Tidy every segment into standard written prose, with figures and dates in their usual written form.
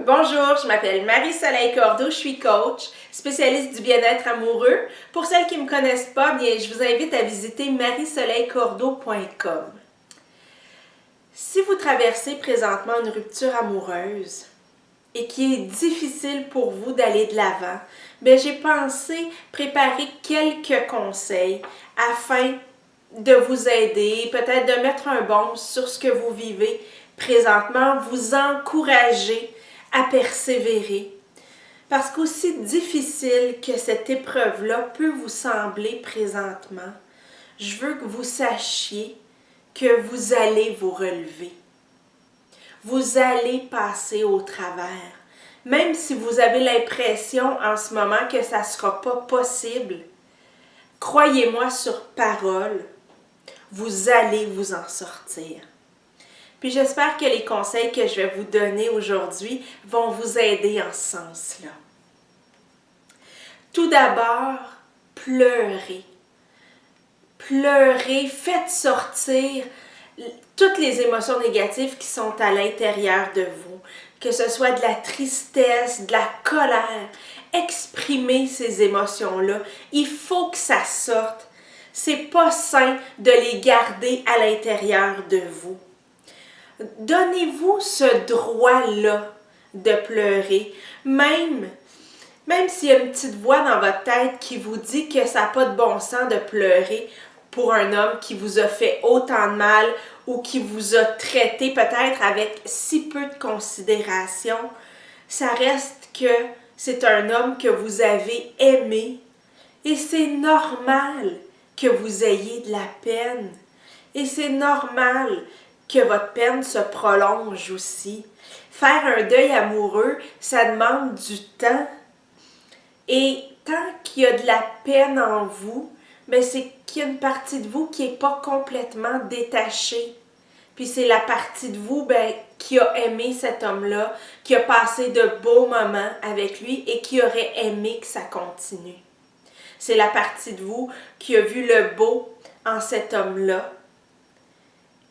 Bonjour, je m'appelle Marie-Soleil Cordeau, je suis coach, spécialiste du bien-être amoureux. Pour celles qui ne me connaissent pas, bien, je vous invite à visiter mariesoleilcordeau.com. Si vous traversez présentement une rupture amoureuse et qu'il est difficile pour vous d'aller de l'avant, bien, j'ai pensé préparer quelques conseils afin de vous aider, peut-être de mettre un baume sur ce que vous vivez présentement, vous encourager à persévérer. Parce qu'aussi difficile que cette épreuve-là peut vous sembler présentement, je veux que vous sachiez que vous allez vous relever. Vous allez passer au travers. Même si vous avez l'impression en ce moment que ça ne sera pas possible, croyez-moi sur parole, vous allez vous en sortir. Puis j'espère que les conseils que je vais vous donner aujourd'hui vont vous aider en ce sens-là. Tout d'abord, pleurez. Pleurez, faites sortir toutes les émotions négatives qui sont à l'intérieur de vous. Que ce soit de la tristesse, de la colère. Exprimez ces émotions-là. Il faut que ça sorte. C'est pas sain de les garder à l'intérieur de vous. Donnez-vous ce droit-là de pleurer, même s'il y a une petite voix dans votre tête qui vous dit que ça n'a pas de bon sens de pleurer pour un homme qui vous a fait autant de mal ou qui vous a traité peut-être avec si peu de considération, ça reste que c'est un homme que vous avez aimé et c'est normal que vous ayez de la peine et c'est normal que votre peine se prolonge aussi. Faire un deuil amoureux, ça demande du temps. Et tant qu'il y a de la peine en vous, ben c'est qu'il y a une partie de vous qui n'est pas complètement détachée. Puis c'est la partie de vous qui a aimé cet homme-là, qui a passé de beaux moments avec lui et qui aurait aimé que ça continue. C'est la partie de vous qui a vu le beau en cet homme-là.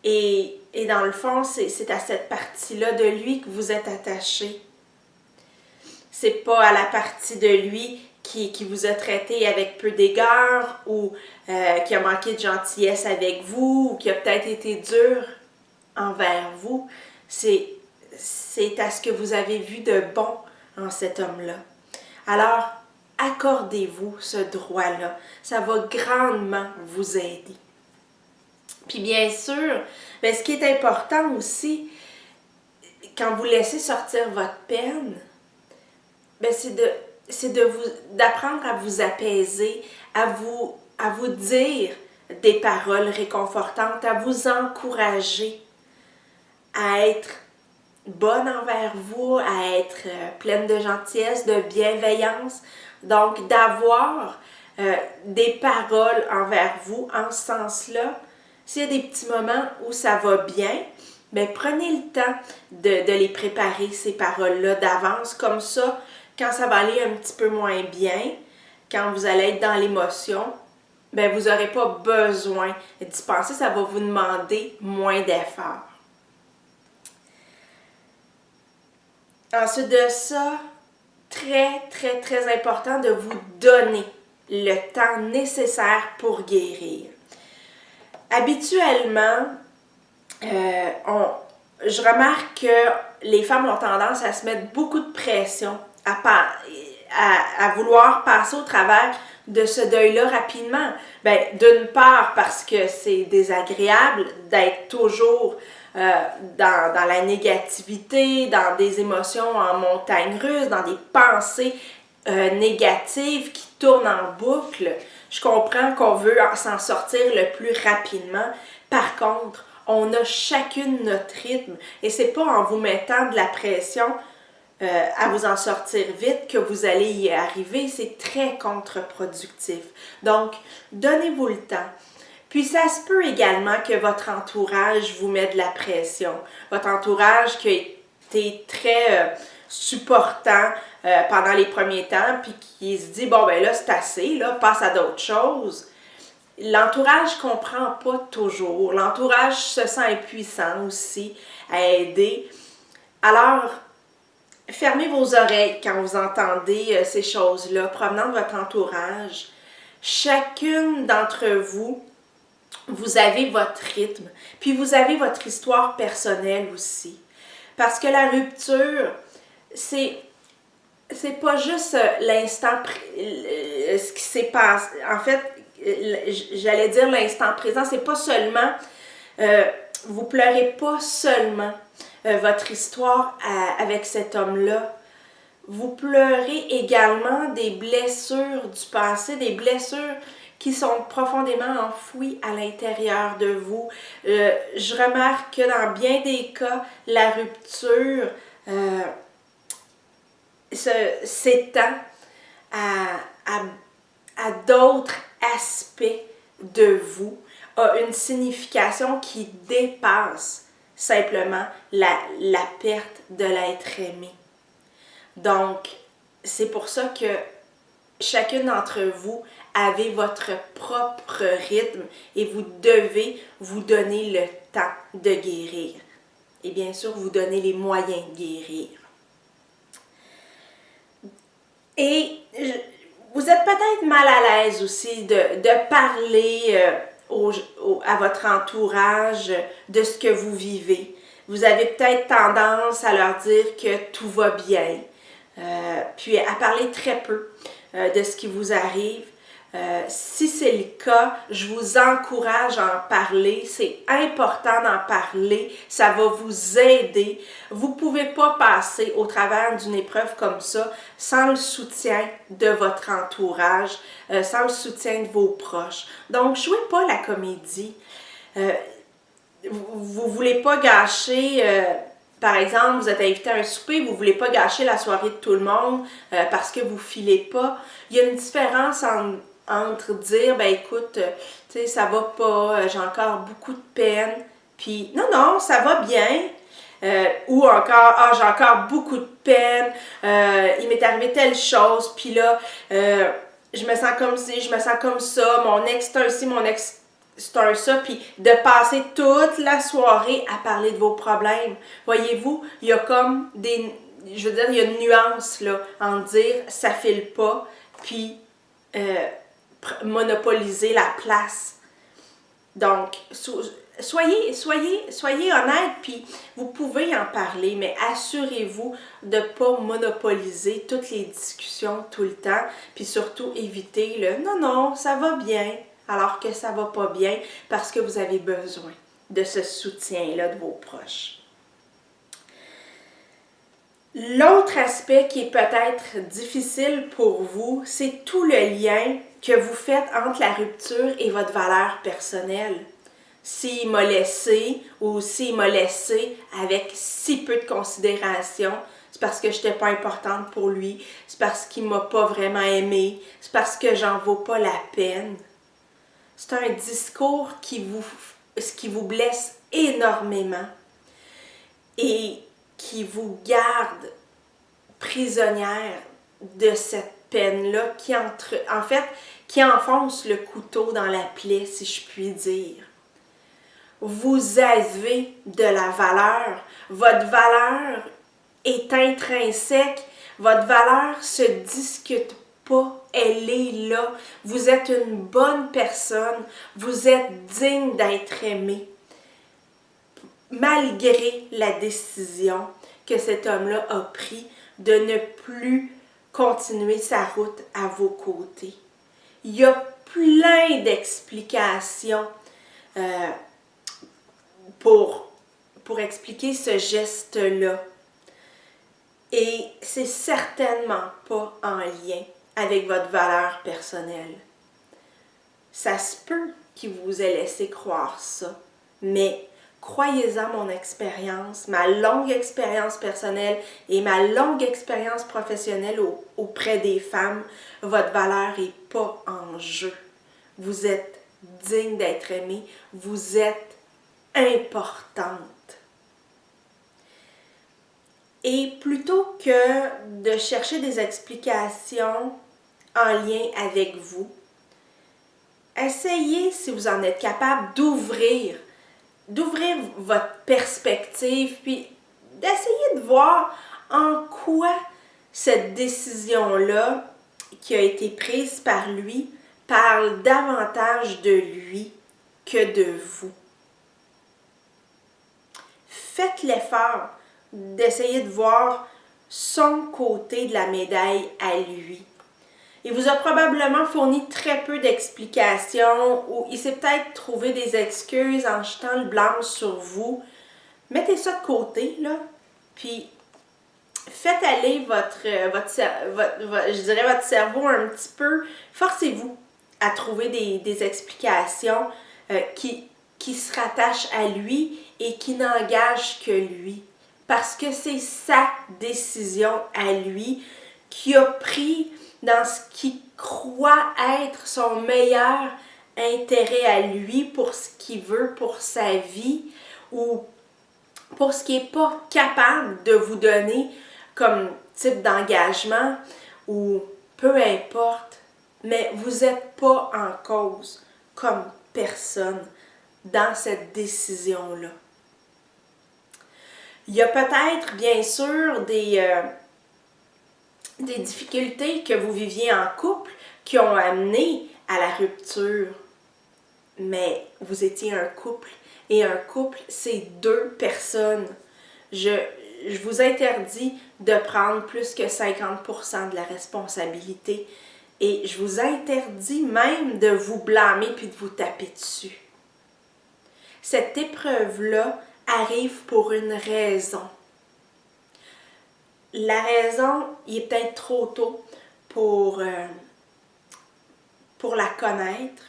Et dans le fond, c'est à cette partie-là de lui que vous êtes attaché. C'est pas à la partie de lui qui vous a traité avec peu d'égard ou qui a manqué de gentillesse avec vous ou qui a peut-être été dur envers vous. C'est à ce que vous avez vu de bon en cet homme-là. Alors, accordez-vous ce droit-là. Ça va grandement vous aider. Puis bien sûr, ce qui est important aussi, quand vous laissez sortir votre peine, c'est d'apprendre à vous apaiser, à vous dire des paroles réconfortantes, à vous encourager à être bonne envers vous, à être pleine de gentillesse, de bienveillance. Donc, d'avoir des paroles envers vous en ce sens-là. S'il y a des petits moments où ça va bien, prenez le temps de les préparer, ces paroles-là, d'avance. Comme ça, quand ça va aller un petit peu moins bien, quand vous allez être dans l'émotion, vous n'aurez pas besoin d'y penser. Ça va vous demander moins d'efforts. Ensuite de ça, très, très, très important de vous donner le temps nécessaire pour guérir. Habituellement, je remarque que les femmes ont tendance à se mettre beaucoup de pression, à vouloir passer au travers de ce deuil-là rapidement. D'une part, parce que c'est désagréable d'être toujours dans la négativité, dans des émotions en montagne russe, dans des pensées négatives qui tournent en boucle. Je comprends qu'on veut s'en sortir le plus rapidement. Par contre, on a chacune notre rythme et c'est pas en vous mettant de la pression à vous en sortir vite que vous allez y arriver. C'est très contre-productif. Donc, donnez-vous le temps. Puis ça se peut également que votre entourage vous mette de la pression. Votre entourage qui a été très supportant pendant les premiers temps, puis qui se dit, là c'est assez, là, passe à d'autres choses. L'entourage ne comprend pas toujours. L'entourage se sent impuissant aussi à aider. Alors, fermez vos oreilles quand vous entendez ces choses-là provenant de votre entourage. Chacune d'entre vous, vous avez votre rythme, puis vous avez votre histoire personnelle aussi. Parce que la rupture, c'est pas juste l'instant, ce qui s'est passé. En fait, j'allais dire l'instant présent, c'est pas seulement, vous pleurez pas seulement votre histoire avec cet homme-là. Vous pleurez également des blessures du passé, des blessures qui sont profondément enfouies à l'intérieur de vous. Je remarque que dans bien des cas, la rupture s'étend à d'autres aspects de vous, a une signification qui dépasse simplement la perte de l'être aimé. Donc, c'est pour ça que chacune d'entre vous avez votre propre rythme et vous devez vous donner le temps de guérir. Et bien sûr, vous donner les moyens de guérir. Et vous êtes peut-être mal à l'aise aussi de parler à votre entourage de ce que vous vivez. Vous avez peut-être tendance à leur dire que tout va bien, puis à parler très peu de ce qui vous arrive. Si c'est le cas, je vous encourage à en parler. C'est important d'en parler. Ça va vous aider. Vous ne pouvez pas passer au travers d'une épreuve comme ça sans le soutien de votre entourage, sans le soutien de vos proches. Donc, jouez pas la comédie. Vous ne voulez pas gâcher... par exemple, vous êtes invité à un souper, vous ne voulez pas gâcher la soirée de tout le monde parce que vous ne filez pas. Il y a une différence entre dire, ben écoute, tu sais, ça va pas, j'ai encore beaucoup de peine, puis non, ça va bien. Ou encore, j'ai encore beaucoup de peine, il m'est arrivé telle chose, puis là, je me sens comme ci, je me sens comme ça, mon ex c'est un ci, mon ex c'est un ça, puis de passer toute la soirée à parler de vos problèmes. Voyez-vous, il y a comme je veux dire, il y a une nuance là, en dire ça file pas, puis monopoliser la place. Donc, soyez honnête, puis vous pouvez en parler, mais assurez-vous de ne pas monopoliser toutes les discussions tout le temps, puis surtout éviter le « non, ça va bien », alors que ça va pas bien, parce que vous avez besoin de ce soutien-là de vos proches. L'autre aspect qui est peut-être difficile pour vous, c'est tout le lien que vous faites entre la rupture et votre valeur personnelle. S'il m'a laissé ou s'il m'a laissé avec si peu de considération, c'est parce que je n'étais pas importante pour lui, c'est parce qu'il ne m'a pas vraiment aimée, c'est parce que j'en vaux pas la peine. C'est un discours qui vous blesse énormément et qui vous garde prisonnière de cette peine-là qui enfonce le couteau dans la plaie, si je puis dire. Vous avez de la valeur. Votre valeur est intrinsèque. Votre valeur se discute pas. Elle est là. Vous êtes une bonne personne. Vous êtes digne d'être aimé. Malgré la décision que cet homme-là a prise de ne plus continuer sa route à vos côtés. Il y a plein d'explications pour expliquer ce geste-là. Et c'est certainement pas en lien avec votre valeur personnelle. Ça se peut qu'il vous ait laissé croire ça, mais croyez-en mon expérience, ma longue expérience personnelle et ma longue expérience professionnelle auprès des femmes, votre valeur n'est pas en jeu. Vous êtes digne d'être aimé, vous êtes importante. Et plutôt que de chercher des explications en lien avec vous, essayez, si vous en êtes capable, d'ouvrir votre perspective, puis d'essayer de voir en quoi cette décision-là qui a été prise par lui parle davantage de lui que de vous. Faites l'effort d'essayer de voir son côté de la médaille à lui. Il vous a probablement fourni très peu d'explications ou il s'est peut-être trouvé des excuses en jetant le blâme sur vous. Mettez ça de côté, là, puis faites aller votre cerveau un petit peu. Forcez-vous à trouver des explications qui se rattachent à lui et qui n'engagent que lui. Parce que c'est sa décision à lui qui a pris dans ce qu'il croit être son meilleur intérêt à lui pour ce qu'il veut pour sa vie ou pour ce qu'il n'est pas capable de vous donner comme type d'engagement ou peu importe, mais vous n'êtes pas en cause comme personne dans cette décision-là. Il y a peut-être, bien sûr, des difficultés que vous viviez en couple qui ont amené à la rupture. Mais vous étiez un couple. Et un couple, c'est deux personnes. Je vous interdis de prendre plus que 50% de la responsabilité. Et je vous interdis même de vous blâmer puis de vous taper dessus. Cette épreuve-là arrive pour une raison. La raison, il est peut-être trop tôt pour la connaître,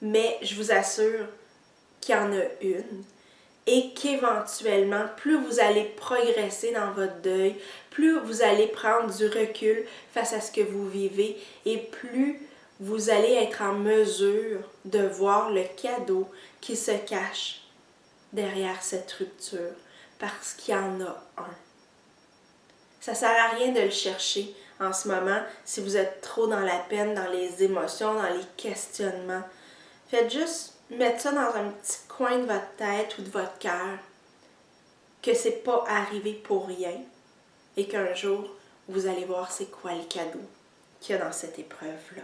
mais je vous assure qu'il y en a une et qu'éventuellement, plus vous allez progresser dans votre deuil, plus vous allez prendre du recul face à ce que vous vivez et plus vous allez être en mesure de voir le cadeau qui se cache derrière cette rupture, parce qu'il y en a un. Ça ne sert à rien de le chercher en ce moment si vous êtes trop dans la peine, dans les émotions, dans les questionnements. Faites juste mettre ça dans un petit coin de votre tête ou de votre cœur, que c'est pas arrivé pour rien et qu'un jour, vous allez voir c'est quoi le cadeau qu'il y a dans cette épreuve-là.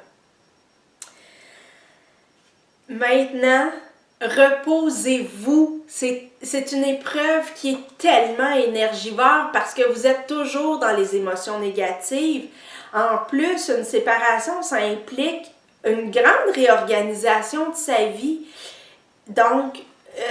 Maintenant, reposez-vous. C'est une épreuve qui est tellement énergivore parce que vous êtes toujours dans les émotions négatives. En plus, une séparation, ça implique une grande réorganisation de sa vie. Donc,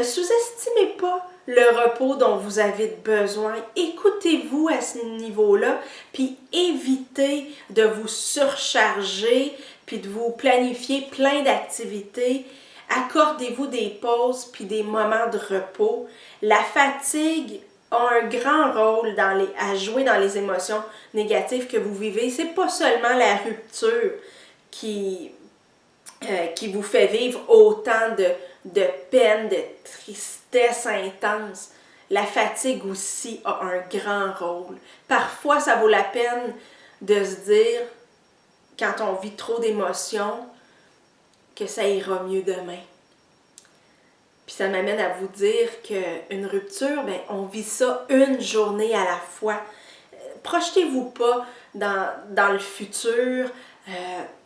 sous-estimez pas le repos dont vous avez besoin. Écoutez-vous à ce niveau-là, puis évitez de vous surcharger, puis de vous planifier plein d'activités. Accordez-vous des pauses puis des moments de repos. La fatigue a un grand rôle à jouer dans les émotions négatives que vous vivez. C'est pas seulement la rupture qui vous fait vivre autant de peine, de tristesse intense. La fatigue aussi a un grand rôle. Parfois, ça vaut la peine de se dire, quand on vit trop d'émotions, que ça ira mieux demain. Puis ça m'amène à vous dire qu'une rupture, on vit ça une journée à la fois. Projetez-vous pas dans le futur.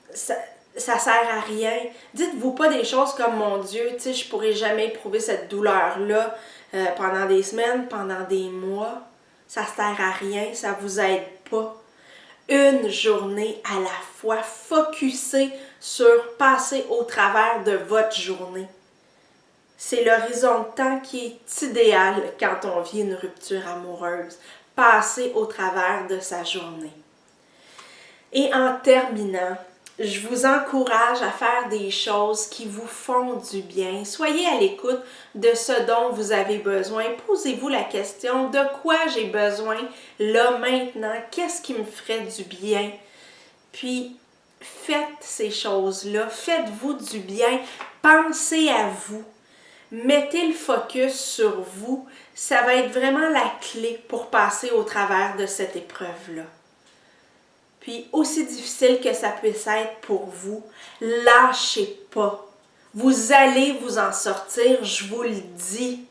Ça sert à rien. Dites-vous pas des choses comme, mon Dieu, tu sais, je pourrai jamais éprouver cette douleur-là pendant des semaines, pendant des mois. Ça sert à rien, ça vous aide pas. Une journée à la fois, focussez sur passer au travers de votre journée. C'est l'horizon de temps qui est idéal quand on vit une rupture amoureuse. Passer au travers de sa journée. Et en terminant, je vous encourage à faire des choses qui vous font du bien. Soyez à l'écoute de ce dont vous avez besoin. Posez-vous la question, de quoi j'ai besoin là, maintenant? Qu'est-ce qui me ferait du bien? Puis, faites ces choses-là. Faites-vous du bien. Pensez à vous. Mettez le focus sur vous. Ça va être vraiment la clé pour passer au travers de cette épreuve-là. Puis, aussi difficile que ça puisse être pour vous, lâchez pas. Vous allez vous en sortir, je vous le dis.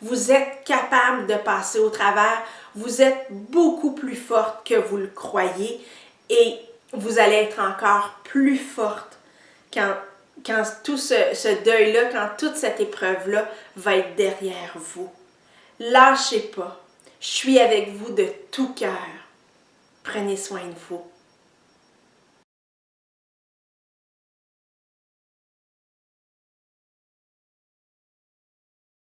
Vous êtes capable de passer au travers. Vous êtes beaucoup plus forte que vous le croyez et vous allez être encore plus forte quand tout ce deuil-là, quand toute cette épreuve-là va être derrière vous. Lâchez pas. Je suis avec vous de tout cœur. Prenez soin de vous.